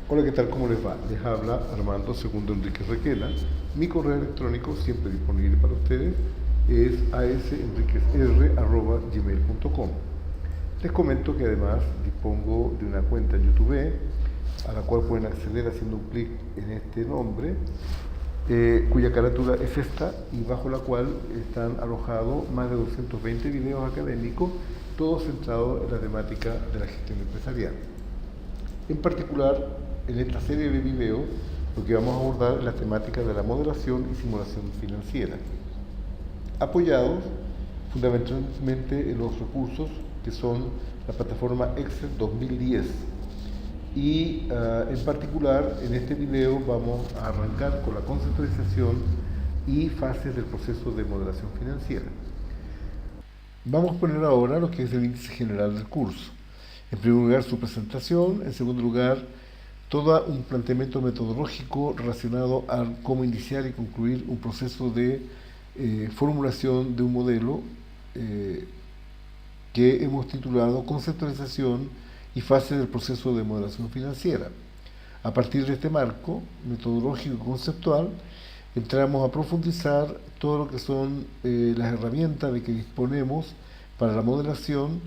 Hola, ¿qué tal? ¿Cómo les va? Les habla Armando Segundo Enrique Requena. Mi correo electrónico, siempre disponible para ustedes, es asenriquezr@gmail.com. Les comento que además dispongo de una cuenta en YouTube a la cual pueden acceder haciendo un clic en este nombre, cuya carátula es esta y bajo la cual están alojados más de 220 videos académicos, todos centrados en la temática de la gestión empresarial. En particular, en esta serie de videos, lo que vamos a abordar es la temática de la modelación y simulación financiera, apoyados fundamentalmente en los recursos que son la plataforma Excel 2010. Y en particular, en este video vamos a arrancar con la conceptualización y fases del proceso de modelación financiera. Vamos a poner ahora lo que es el índice general del curso. En primer lugar, su presentación. En segundo lugar, todo un planteamiento metodológico relacionado a cómo iniciar y concluir un proceso de formulación de un modelo que hemos titulado Conceptualización y fase del proceso de modelación financiera. A partir de este marco metodológico y conceptual, entramos a profundizar todo lo que son las herramientas de que disponemos para la modelación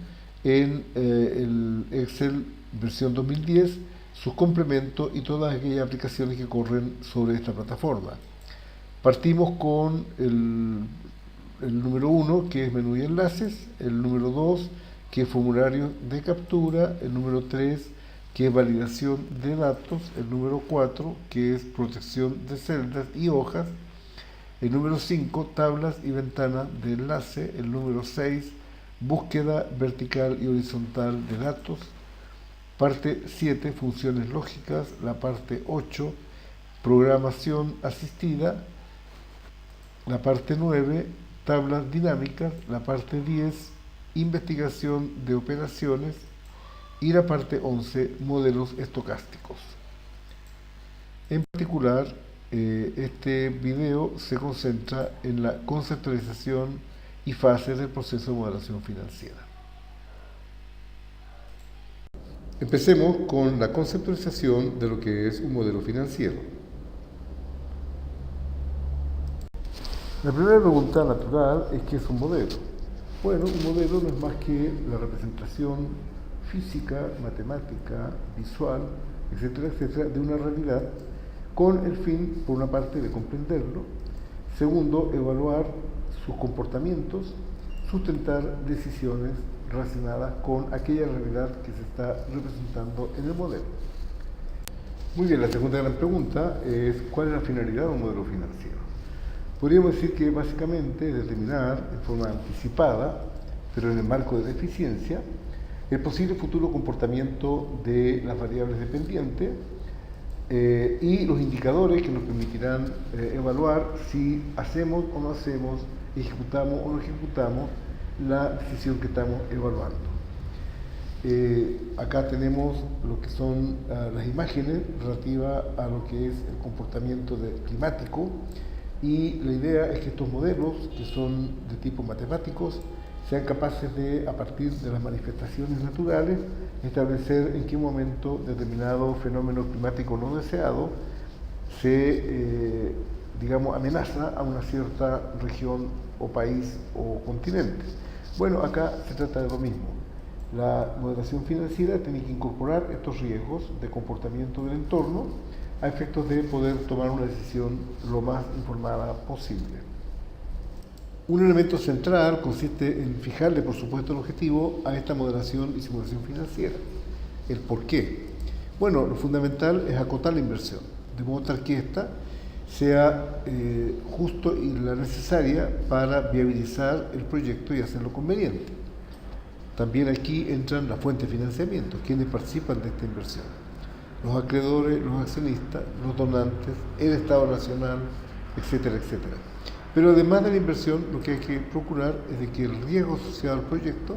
en el Excel versión 2010, sus complementos y todas aquellas aplicaciones que corren sobre esta plataforma. Partimos con el número 1, que es menú y enlaces, el número 2, que es formulario de captura, el número 3, que es validación de datos, el número 4, que es protección de celdas y hojas, el número 5, tablas y ventanas de enlace, el número 6, búsqueda vertical y horizontal de datos, parte 7, funciones lógicas, la parte 8, programación asistida, la parte 9, tablas dinámicas, la parte 10, investigación de operaciones y la parte 11, modelos estocásticos. En particular, este video se concentra en la conceptualización y fases del proceso de modelación financiera. Empecemos con la conceptualización de lo que es un modelo financiero. La primera pregunta natural es ¿qué es un modelo? Bueno, un modelo no es más que la representación física, matemática, visual, etcétera, etcétera, de una realidad con el fin, por una parte, de comprenderlo, segundo, evaluar sus comportamientos, sustentar decisiones relacionadas con aquella realidad que se está representando en el modelo. Muy bien, la segunda gran pregunta es ¿cuál es la finalidad de un modelo financiero? Podríamos decir que básicamente es determinar en forma anticipada, pero en el marco de la eficiencia, el posible futuro comportamiento de las variables dependientes y los indicadores que nos permitirán evaluar si hacemos o no hacemos, ejecutamos o no ejecutamos la decisión que estamos evaluando. Acá tenemos lo que son las imágenes relativas a lo que es el comportamiento climático, y la idea es que estos modelos, que son de tipo matemáticos, sean capaces de, a partir de las manifestaciones naturales, establecer en qué momento determinado fenómeno climático no deseado se, amenaza a una cierta región o país o continente. Bueno, acá se trata de lo mismo. La modelación financiera tiene que incorporar estos riesgos de comportamiento del entorno a efectos de poder tomar una decisión lo más informada posible. Un elemento central consiste en fijarle, por supuesto, el objetivo a esta modelación y simulación financiera. El por qué. Bueno, lo fundamental es acotar la inversión, de modo tal que ésta sea justo y la necesaria para viabilizar el proyecto y hacerlo conveniente. También aquí entran las fuentes de financiamiento, quienes participan de esta inversión. Los acreedores, los accionistas, los donantes, el Estado Nacional, etcétera, etcétera. Pero además de la inversión, lo que hay que procurar es de que el riesgo asociado al proyecto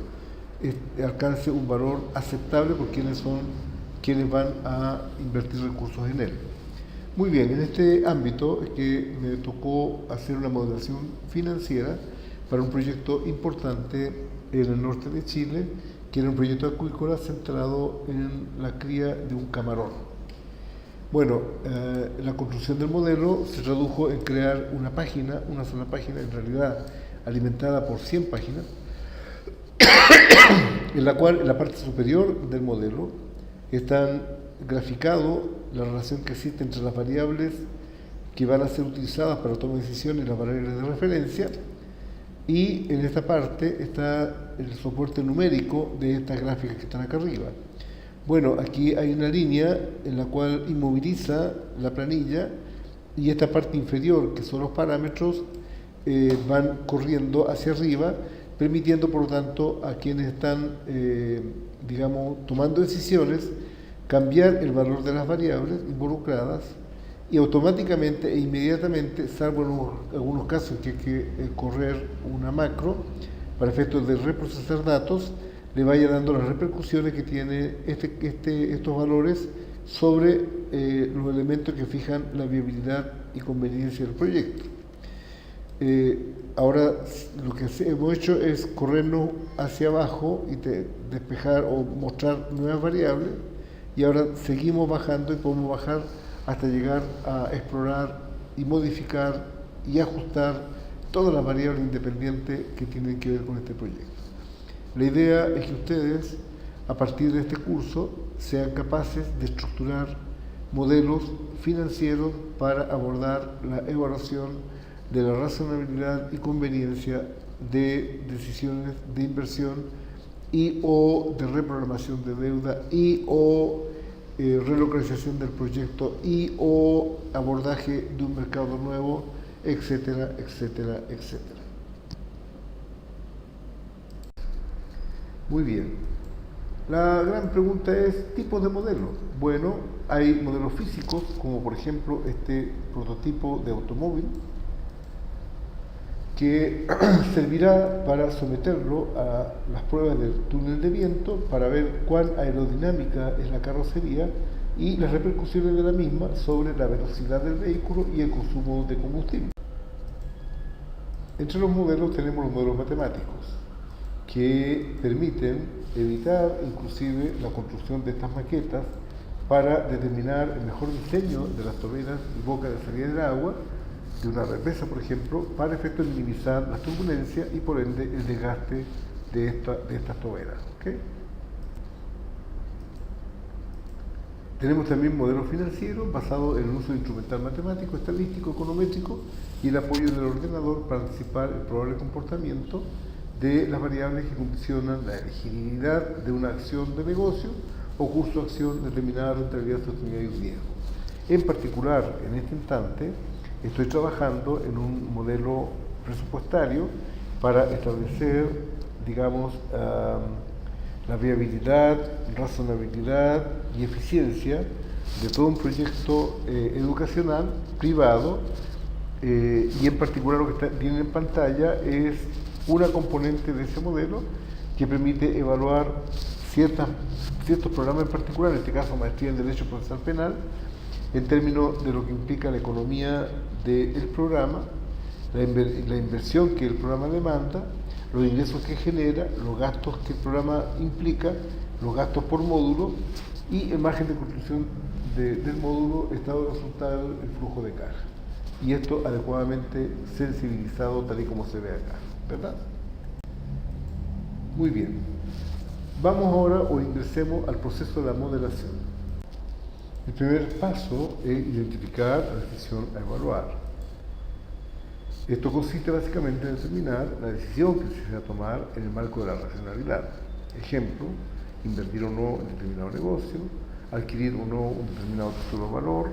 alcance un valor aceptable por quienes van a invertir recursos en él. Muy bien, en este ámbito es que me tocó hacer una modelación financiera para un proyecto importante en el norte de Chile, que era un proyecto acuícola centrado en la cría de un camarón. Bueno, la construcción del modelo se tradujo en crear una página, una sola página, en realidad alimentada por 100 páginas, en la cual en la parte superior del modelo están graficado la relación que existe entre las variables que van a ser utilizadas para la toma de decisiones y las variables de referencia, y en esta parte está el soporte numérico de estas gráficas que están acá arriba. Bueno, aquí hay una línea en la cual inmoviliza la planilla, y esta parte inferior, que son los parámetros, van corriendo hacia arriba, permitiendo por lo tanto a quienes están, digamos, tomando decisiones, cambiar el valor de las variables involucradas, y automáticamente e inmediatamente, salvo en algunos casos en que hay que correr una macro para efectos de reprocesar datos, le vaya dando las repercusiones que tiene estos valores sobre los elementos que fijan la viabilidad y conveniencia del proyecto. Ahora lo que hemos hecho es corrernos hacia abajo y despejar o mostrar nuevas variables, y ahora seguimos bajando y podemos bajar hasta llegar a explorar y modificar y ajustar todas las variables independientes que tienen que ver con este proyecto. La idea es que ustedes, a partir de este curso, sean capaces de estructurar modelos financieros para abordar la evaluación de la razonabilidad y conveniencia de decisiones de inversión y o de reprogramación de deuda y o relocalización del proyecto y o abordaje de un mercado nuevo, etcétera, etcétera, etcétera. Muy bien. La gran pregunta es, ¿tipos de modelos? Bueno, hay modelos físicos, como por ejemplo este prototipo de automóvil, que servirá para someterlo a las pruebas del túnel de viento para ver cuán aerodinámica es la carrocería y las repercusiones de la misma sobre la velocidad del vehículo y el consumo de combustible. Entre los modelos tenemos los modelos matemáticos, que permiten evitar inclusive la construcción de estas maquetas para determinar el mejor diseño de las toberas y bocas de salida del agua de una represa, por ejemplo, para efecto de minimizar las turbulencias y por ende el desgaste de estas toberas. ¿Okay? Tenemos también modelos financieros basados en el uso de instrumental matemático, estadístico, econométrico y el apoyo del ordenador para anticipar el probable comportamiento de las variables que condicionan la elegibilidad de una acción de negocio o curso de acción determinada rentabilidad, sostenibilidad y riesgo. En particular, en este instante, estoy trabajando en un modelo presupuestario para establecer, digamos, la viabilidad, razonabilidad y eficiencia de todo un proyecto educacional privado, y en particular lo que tiene en pantalla es una componente de ese modelo que permite evaluar ciertos programas en particular, en este caso maestría en Derecho Procesal Penal, en términos de lo que implica la economía del programa, la inversión que el programa demanda, los ingresos que genera, los gastos que el programa implica, los gastos por módulo y el margen de construcción del módulo, estado de resultado, el flujo de caja. Y esto adecuadamente sensibilizado tal y como se ve acá, ¿verdad? Muy bien. Vamos ahora o ingresemos al proceso de la modelación. El primer paso es identificar la decisión a evaluar. Esto consiste básicamente en determinar la decisión que se va a tomar en el marco de la racionalidad. Ejemplo, invertir o no en determinado negocio, adquirir o no un determinado título de valor,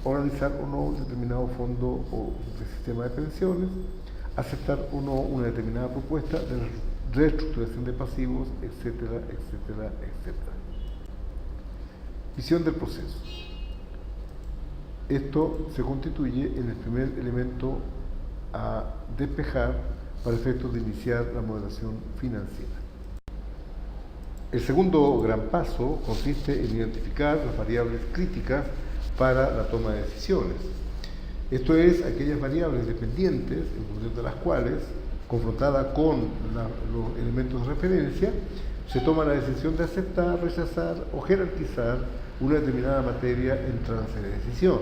organizar o no un determinado fondo o sistema de pensiones, aceptar o no una determinada propuesta de reestructuración de pasivos, etcétera, etcétera, etcétera. Visión del proceso. Esto se constituye en el primer elemento a despejar para efectos de iniciar la modelación financiera. El segundo gran paso consiste en identificar las variables críticas para la toma de decisiones. Esto es, aquellas variables dependientes en función de las cuales, confrontada con los elementos de referencia, se toma la decisión de aceptar, rechazar o jerarquizar una determinada materia en trance de decisión.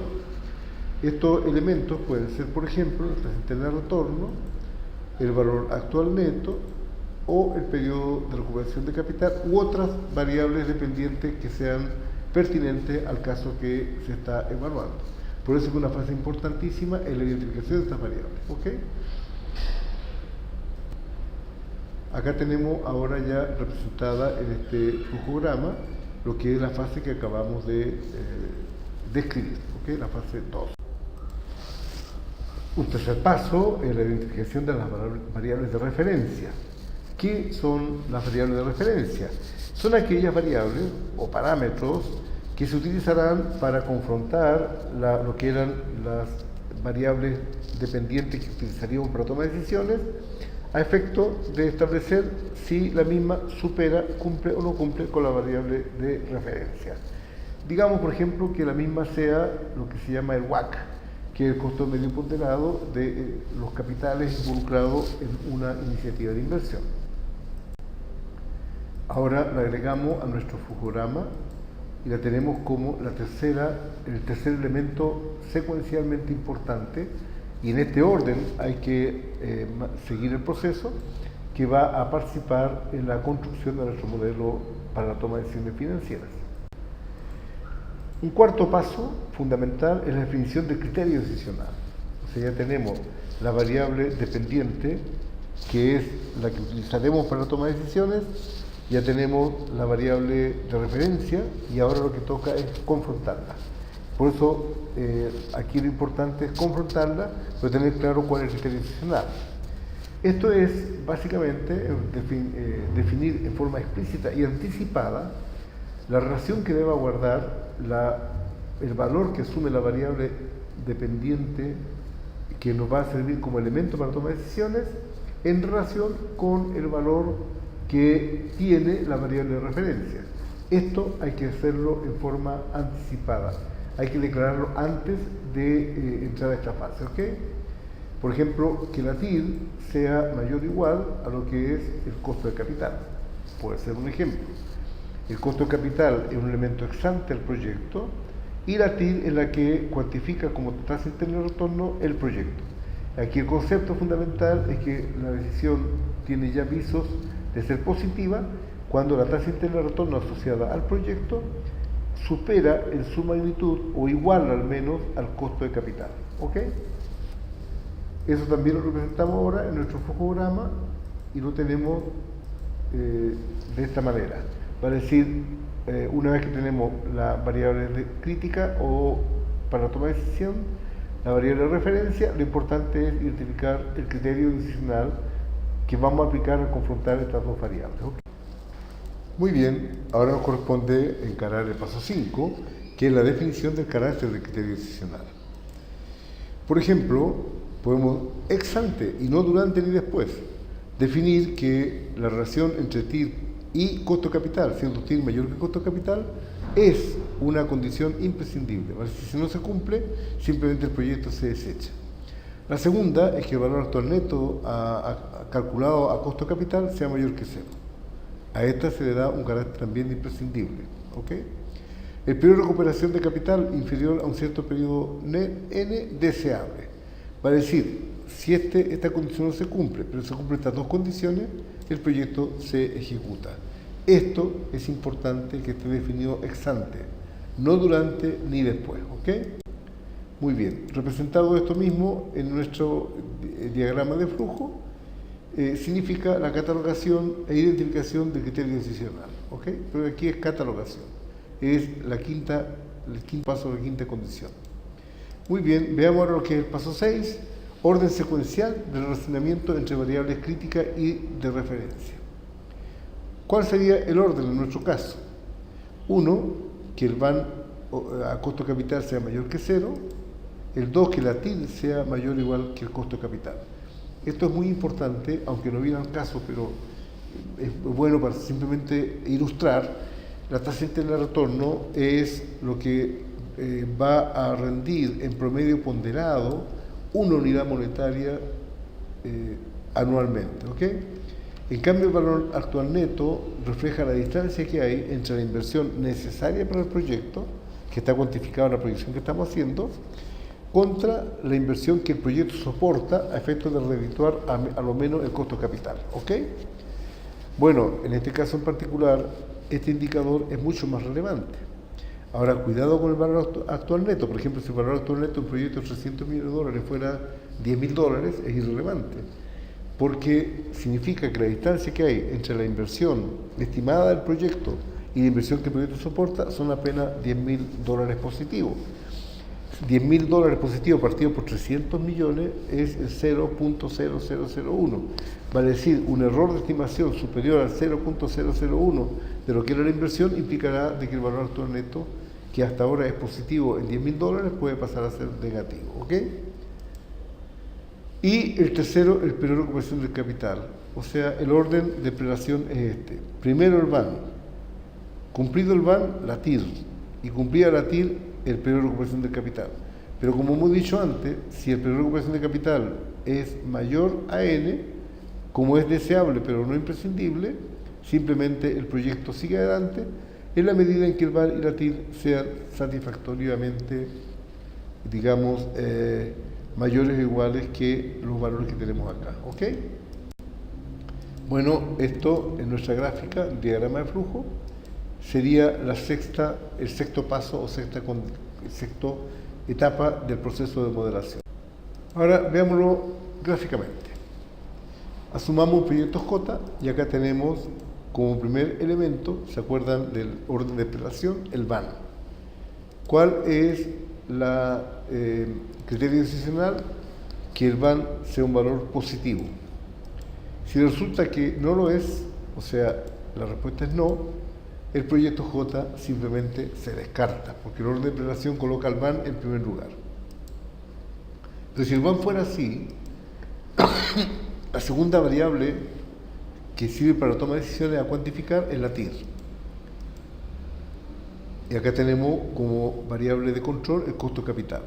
Estos elementos pueden ser, por ejemplo, la tasa interna de retorno, el valor actual neto o el periodo de recuperación de capital u otras variables dependientes que sean pertinentes al caso que se está evaluando. Por eso es que una fase importantísima es la identificación de estas variables. ¿Ok? Acá tenemos ahora ya representada en este flujograma lo que es la fase que acabamos de describir, ¿ok? La fase 2. Un tercer paso es la identificación de las variables de referencia. ¿Qué son las variables de referencia? Son aquellas variables o parámetros que se utilizarán para confrontar lo que eran las variables dependientes que utilizaríamos para tomar decisiones a efecto de establecer si la misma supera, cumple o no cumple con la variable de referencia. Digamos, por ejemplo, que la misma sea lo que se llama el WACC, que es el costo medio ponderado de los capitales involucrados en una iniciativa de inversión. Ahora la agregamos a nuestro flujograma y la tenemos como el tercer elemento secuencialmente importante, y en este orden hay que seguir el proceso que va a participar en la construcción de nuestro modelo para la toma de decisiones financieras. Un cuarto paso fundamental es la definición del criterio decisional. O sea, ya tenemos la variable dependiente, que es la que utilizaremos para la toma de decisiones, ya tenemos la variable de referencia y ahora lo que toca es confrontarla. Por eso aquí lo importante es confrontarla, pero tener claro cuál es el criterio decisional. Esto es básicamente definir en forma explícita y anticipada la relación que deba guardar el valor que asume la variable dependiente que nos va a servir como elemento para tomar decisiones en relación con el valor que tiene la variable de referencia. Esto hay que hacerlo en forma anticipada, hay que declararlo antes de entrar a esta fase, ¿ok? Por ejemplo, que la TIR sea mayor o igual a lo que es el costo de capital. Puede ser un ejemplo. El costo de capital es un elemento ex ante del proyecto y la TIR es la que cuantifica como tasa interna de retorno el proyecto. Aquí el concepto fundamental es que la decisión tiene ya visos de ser positiva cuando la tasa interna de retorno asociada al proyecto supera en su magnitud o igual al menos al costo de capital. ¿Ok? Eso también lo representamos ahora en nuestro flujograma y lo tenemos de esta manera. Va a decir, una vez que tenemos la variable crítica o para tomar decisión, la variable de referencia, lo importante es identificar el criterio decisional que vamos a aplicar al confrontar estas dos variables. ¿Okay? Muy bien, ahora nos corresponde encarar el paso 5, que es la definición del carácter del criterio decisional. Por ejemplo, podemos ex ante y no durante ni después definir que la relación entre TIR y costo capital, siendo TIR mayor que costo capital, es una condición imprescindible. ¿Vale? Si no se cumple, simplemente el proyecto se desecha. La segunda es que el valor actual neto calculado a costo capital sea mayor que cero. A esta se le da un carácter también imprescindible. ¿Okay? El periodo de recuperación de capital inferior a un cierto periodo n deseable. Va a decir, si esta condición no se cumple, pero se cumplen estas dos condiciones, el proyecto se ejecuta. Esto es importante que esté definido ex ante, no durante ni después. ¿Ok? Muy bien. Representado esto mismo en nuestro diagrama de flujo, significa la catalogación e identificación del criterio decisional. ¿Ok? Pero aquí es catalogación. Es el quinto paso de la quinta condición. Muy bien, veamos ahora lo que es el paso 6, orden secuencial del relacionamiento entre variables críticas y de referencia. ¿Cuál sería el orden en nuestro caso? 1, que el VAN a costo capital sea mayor que 0. El 2, que la TIR sea mayor o igual que el costo capital. Esto es muy importante, aunque no viene al caso, pero es bueno para simplemente ilustrar. La tasa interna de retorno es lo que va a rendir en promedio ponderado una unidad monetaria anualmente. ¿Okay? En cambio, el valor actual neto refleja la distancia que hay entre la inversión necesaria para el proyecto, que está cuantificada en la proyección que estamos haciendo, contra la inversión que el proyecto soporta a efectos de redituar a lo menos el costo capital. ¿Ok? Bueno, en este caso en particular, este indicador es mucho más relevante. Ahora, cuidado con el valor actual neto. Por ejemplo, si el valor actual neto de un proyecto de $300 millones fuera $10.000, es irrelevante, porque significa que la distancia que hay entre la inversión estimada del proyecto y la inversión que el proyecto soporta son apenas $10.000 positivos. $10.000 positivos partido por 300 millones es el 0.0001. Vale decir, un error de estimación superior al 0.001 de lo que era la inversión implicará de que el valor actual neto, que hasta ahora es positivo en $10.000, puede pasar a ser negativo. ¿Ok? Y el tercero, el periodo de recuperación del capital. O sea, el orden de prelación es este. Primero el BAN. Cumplido el BAN, la TIR. Y cumplida la TIR, el periodo de recuperación del capital. Pero como hemos dicho antes, si el periodo de recuperación del capital es mayor a N, como es deseable pero no imprescindible, simplemente el proyecto sigue adelante en la medida en que el BAN y la TIR sean satisfactoriamente, digamos, mayores o iguales que los valores que tenemos acá. ¿Ok? Bueno, esto en nuestra gráfica, diagrama de flujo, sería el sexto paso o sexta etapa del proceso de modelación. Ahora veámoslo gráficamente. Asumamos un proyecto J y acá tenemos como primer elemento, ¿se acuerdan del orden de prelación? El BAN. ¿Cuál es el criterio decisional? Que el BAN sea un valor positivo. Si resulta que no lo es, o sea, la respuesta es no, el proyecto J simplemente se descarta, porque el orden de prelación coloca al BAN en primer lugar. Entonces, si el BAN fuera así, la segunda variable que sirve para la toma de decisiones a cuantificar es la TIR. Y acá tenemos como variable de control el costo capital.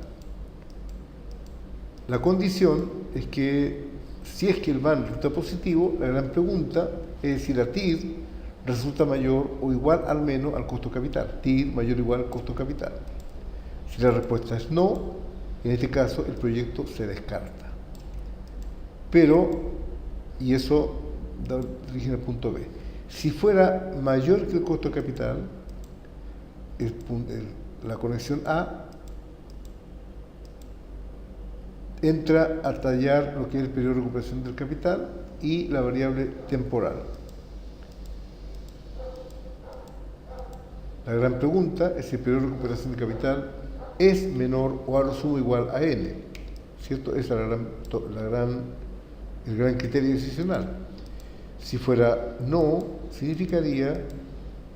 La condición es que, si es que el BAN resulta positivo, la gran pregunta es si la TIR resulta mayor o igual al menos al costo capital. TIR mayor o igual al costo capital. Si la respuesta es no, en este caso el proyecto se descarta. Pero, y eso da origen al punto B, si fuera mayor que el costo capital, la conexión A entra a tallar lo que es el periodo de recuperación del capital y la variable temporal. La gran pregunta es si el periodo de recuperación del capital es menor o a lo sumo igual a N, ¿cierto? Ese es el gran criterio decisional. Si fuera no, significaría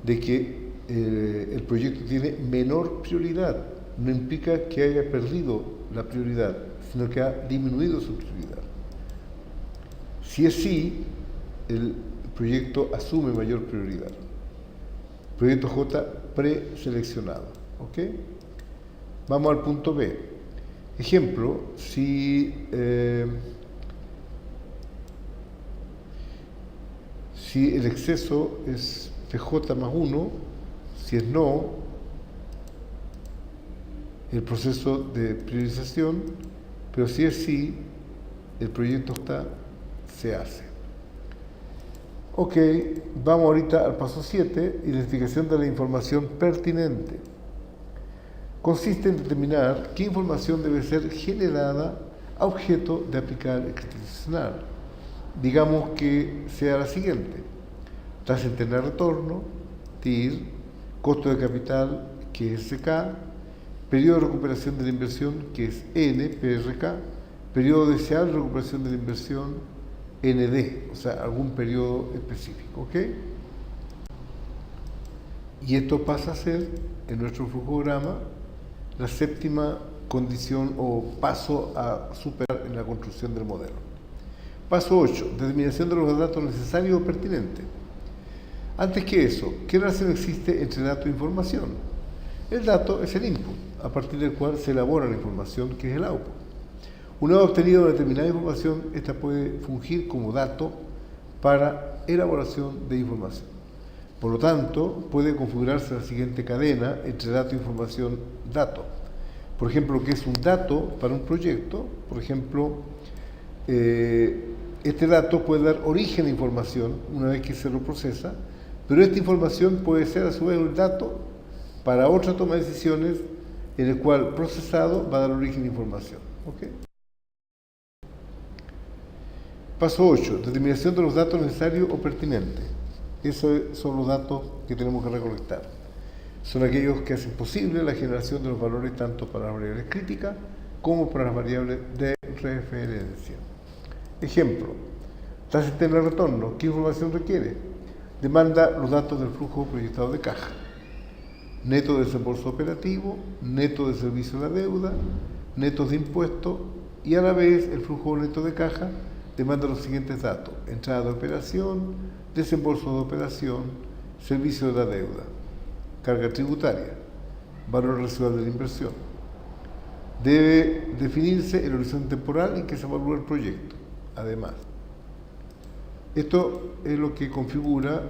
de que el proyecto tiene menor prioridad. No implica que haya perdido la prioridad, sino que ha disminuido su prioridad. Si es sí, el proyecto asume mayor prioridad. Proyecto J preseleccionado. ¿Ok? Vamos al punto B. Ejemplo, si el exceso es PJ más 1, si es no, el proceso de priorización, pero si es sí, el proyecto se hace. Ok, vamos ahorita al paso 7, identificación de la información pertinente. Consiste en determinar qué información debe ser generada a objeto de aplicar el criterio decisional. Digamos que sea la siguiente: tasa interna de retorno, TIR, costo de capital, que es SK, periodo de recuperación de la inversión, que es N, PRK, periodo deseable de recuperación de la inversión, ND, o sea, algún periodo específico, ¿ok? Y esto pasa a ser, en nuestro flujograma, la séptima condición o paso a superar en la construcción del modelo. Paso 8, determinación de los datos necesarios o pertinentes. Antes que eso, ¿qué relación existe entre dato e información? El dato es el input, a partir del cual se elabora la información, que es el output. Una vez obtenida una determinada información, esta puede fungir como dato para elaboración de información. Por lo tanto, puede configurarse la siguiente cadena entre dato, información, dato. Por ejemplo, lo que es un dato para un proyecto, por ejemplo, este dato puede dar origen a información una vez que se lo procesa, pero esta información puede ser a su vez un dato para otra toma de decisiones en el cual procesado va a dar origen a información. ¿Okay? Paso 8. Determinación de los datos necesarios o pertinentes. Esos son los datos que tenemos que recolectar. Son aquellos que hacen posible la generación de los valores tanto para las variables críticas como para las variables de referencia. Ejemplo, tasa interna de retorno. ¿Qué información requiere? Demanda los datos del flujo proyectado de caja, neto de desembolso operativo, neto de servicio de la deuda, netos de impuestos y a la vez el flujo neto de caja demanda los siguientes datos: entrada de operación, desembolso de operación, servicio de la deuda, carga tributaria, valor residual de la inversión. Debe definirse el horizonte temporal en que se evalúa el proyecto. Además, esto es lo que configura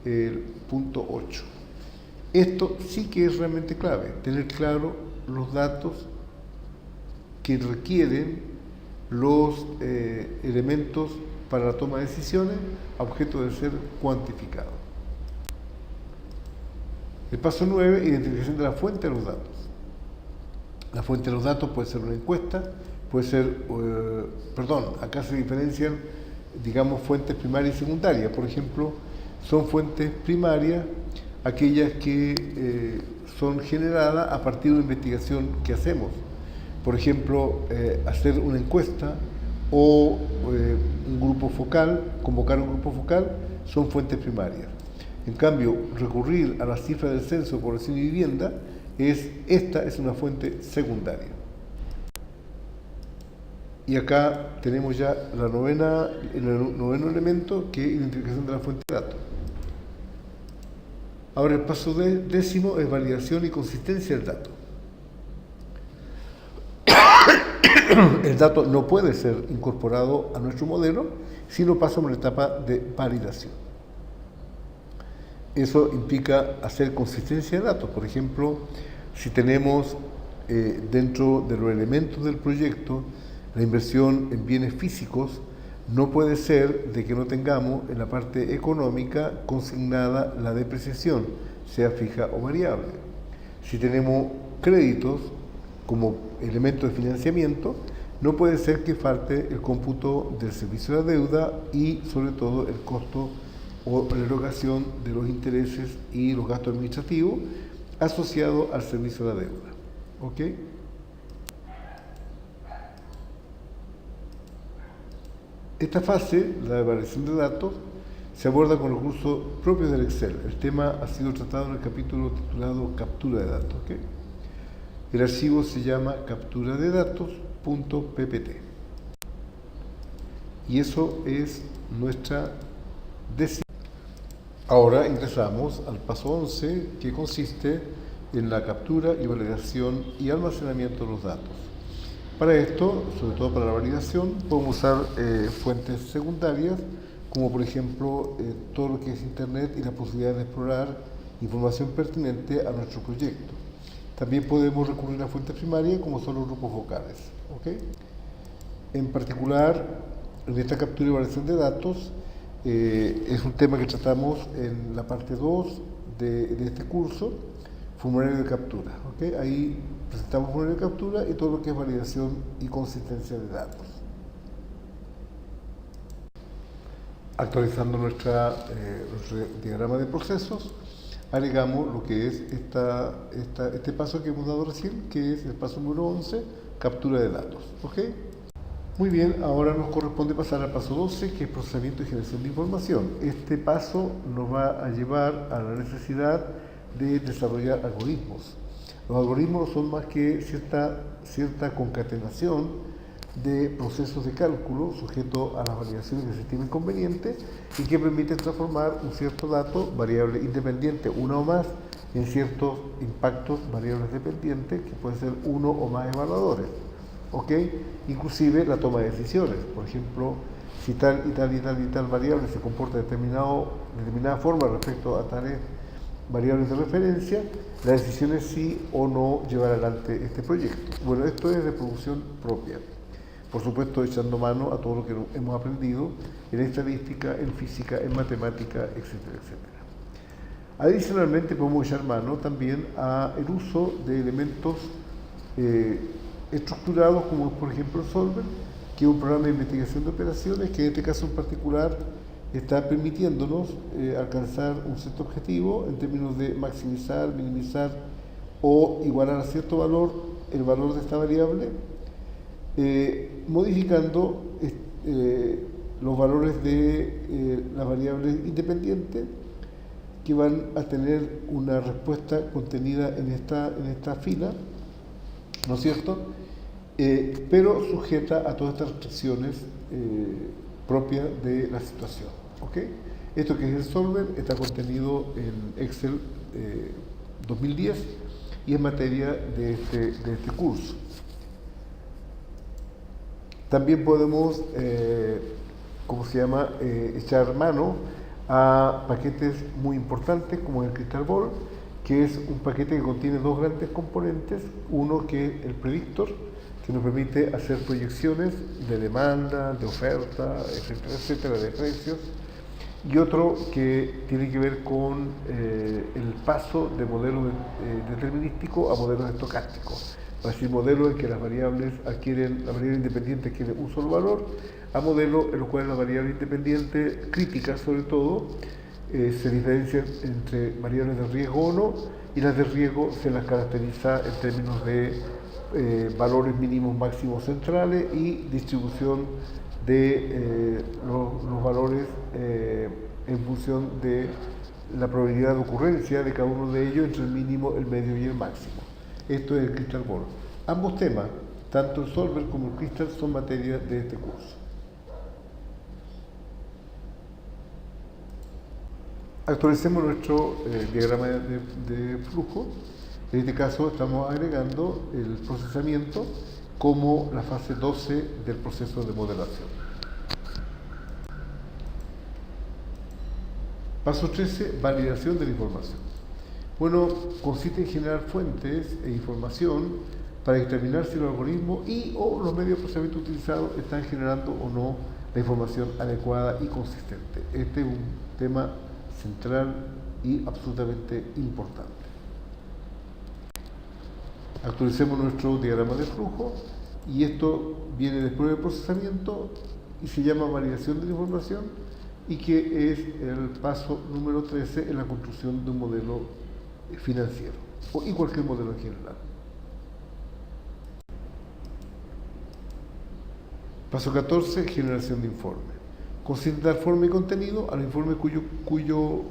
el punto 8. Esto sí que es realmente clave, tener claro los datos que requieren los elementos para la toma de decisiones a objeto de ser cuantificados. El paso 9, identificación de la fuente de los datos. La fuente de los datos puede ser una encuesta, puede ser, acá se diferencian, digamos, fuentes primarias y secundarias. Por ejemplo, son fuentes primarias aquellas que son generadas a partir de una investigación que hacemos. Por ejemplo, hacer una encuesta o un grupo focal, convocar un grupo focal, son fuentes primarias. En cambio, recurrir a las cifras del censo, población y vivienda, esta es una fuente secundaria. Y acá tenemos ya el noveno elemento, que es identificación de la fuente de datos. Ahora el paso 10 es validación y consistencia del dato. El dato no puede ser incorporado a nuestro modelo si no pasa por la etapa de validación. Eso implica hacer consistencia de datos. Por ejemplo, si tenemos dentro de los elementos del proyecto la inversión en bienes físicos, no puede ser de que no tengamos en la parte económica consignada la depreciación, sea fija o variable. Si tenemos créditos como elemento de financiamiento, no puede ser que falte el cómputo del servicio de la deuda y sobre todo el costo o la erogación de los intereses y los gastos administrativos asociados al servicio de la deuda. ¿Ok? Esta fase, la evaluación de datos, se aborda con recursos propios del Excel. El tema ha sido tratado en el capítulo titulado Captura de datos. ¿Okay? El archivo se llama capturadedatos.ppt. Y eso es nuestra décima. Ahora ingresamos al paso 11, que consiste en la captura y validación y almacenamiento de los datos. Para esto, sobre todo para la validación, podemos usar fuentes secundarias, como por ejemplo todo lo que es Internet y la posibilidad de explorar información pertinente a nuestro proyecto. También podemos recurrir a fuentes primarias, como son los grupos vocales. ¿Okay? En particular, en esta captura y validación de datos, es un tema que tratamos en la parte 2 de este curso, formulario de captura. ¿Okay? Ahí presentamos formulario de captura y todo lo que es validación y consistencia de datos. Actualizando nuestro diagrama de procesos, agregamos lo que es este paso que hemos dado recién, que es el paso número 11, captura de datos. ¿Ok? Muy bien, ahora nos corresponde pasar al paso 12, que es procesamiento y generación de información. Este paso nos va a llevar a la necesidad de desarrollar algoritmos. Los algoritmos no son más que cierta concatenación de procesos de cálculo sujeto a las validaciones que se estimen convenientes y que permiten transformar un cierto dato, variable independiente, una o más, en ciertos impactos, variables dependientes, que pueden ser uno o más evaluadores. ¿Ok? Inclusive la toma de decisiones. Por ejemplo, si tal y tal y tal y tal variable se comporta de determinada forma respecto a tales variables de referencia, la decisión es si o no llevar adelante este proyecto. Bueno, esto es de producción propia. Por supuesto, echando mano a todo lo que hemos aprendido en estadística, en física, en matemática, etcétera, etcétera. Adicionalmente, podemos echar mano también al uso de elementos estructurados, como por ejemplo Solver, que es un programa de investigación de operaciones que en este caso en particular está permitiéndonos alcanzar un cierto objetivo en términos de maximizar, minimizar o igualar a cierto valor el valor de esta variable, modificando los valores de las variables independientes que van a tener una respuesta contenida en esta fila, ¿no es cierto? Pero sujeta a todas estas restricciones propias de la situación. ¿Okay? Esto que es el Solver está contenido en Excel 2010 y en materia de este curso. También podemos, echar mano a paquetes muy importantes como el Crystal Ball, que es un paquete que contiene dos grandes componentes. Uno que es el predictor, que nos permite hacer proyecciones de demanda, de oferta, etcétera, etcétera, de precios. Y otro que tiene que ver con el paso de modelos determinísticos a modelos estocásticos. Es decir, modelos en que las variable independiente adquiere un solo valor, a modelos en los cuales las variables independientes, críticas sobre todo, se diferencian entre variables de riesgo o no, y las de riesgo se las caracteriza en términos de valores mínimos máximos centrales y distribución de los valores en función de la probabilidad de ocurrencia de cada uno de ellos entre el mínimo, el medio y el máximo. Esto es el Crystal Ball. Ambos temas, tanto el Solver como el Crystal, son materia de este curso. Actualicemos nuestro diagrama de flujo. En este caso estamos agregando el procesamiento como la fase 12 del proceso de modelación. Paso 13, validación de la información. Bueno, consiste en generar fuentes e información para determinar si los algoritmos o los medios de procesamiento utilizados están generando o no la información adecuada y consistente. Este es un tema central y absolutamente importante. Actualicemos nuestro diagrama de flujo y esto viene después del procesamiento y se llama validación de la información, y que es el paso número 13 en la construcción de un modelo financiero y cualquier modelo en general. Paso 14, generación de informe. Consiste en dar forma y contenido a los informes cuyo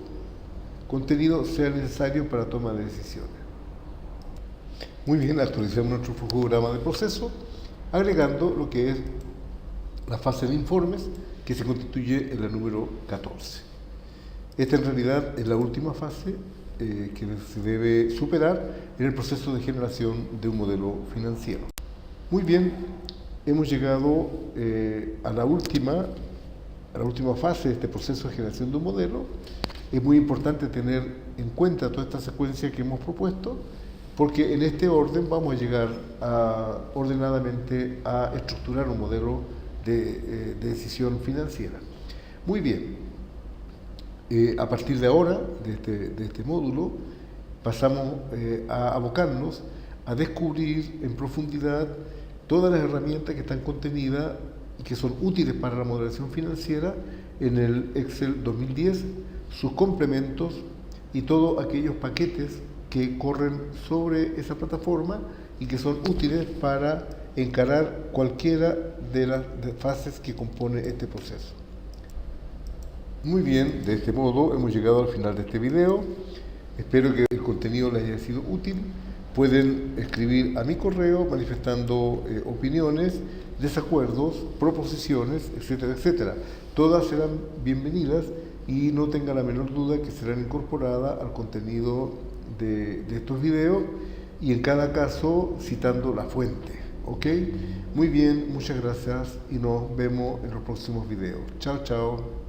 contenido sea necesario para toma de decisiones. Muy bien, actualizamos nuestro flujograma de proceso, agregando lo que es la fase de informes, que se constituye en la número 14. Esta en realidad es la última fase que se debe superar en el proceso de generación de un modelo financiero. Muy bien, hemos llegado a la última fase de este proceso de generación de un modelo. Es muy importante tener en cuenta toda esta secuencia que hemos propuesto, porque en este orden vamos a llegar ordenadamente a estructurar un modelo de decisión financiera. Muy bien, a partir de ahora, de este módulo, pasamos a abocarnos a descubrir en profundidad todas las herramientas que están contenidas y que son útiles para la modelación financiera en el Excel 2010, sus complementos y todos aquellos paquetes que corren sobre esa plataforma y que son útiles para encarar cualquiera de las fases que compone este proceso. Muy bien, de este modo hemos llegado al final de este video. Espero que el contenido les haya sido útil. Pueden escribir a mi correo manifestando opiniones, desacuerdos, proposiciones, etcétera, etcétera. Todas serán bienvenidas y no tenga la menor duda que serán incorporadas al contenido de estos videos, y en cada caso citando la fuente. ¿ok? Muy bien, muchas gracias y nos vemos en los próximos videos. Chao, chao.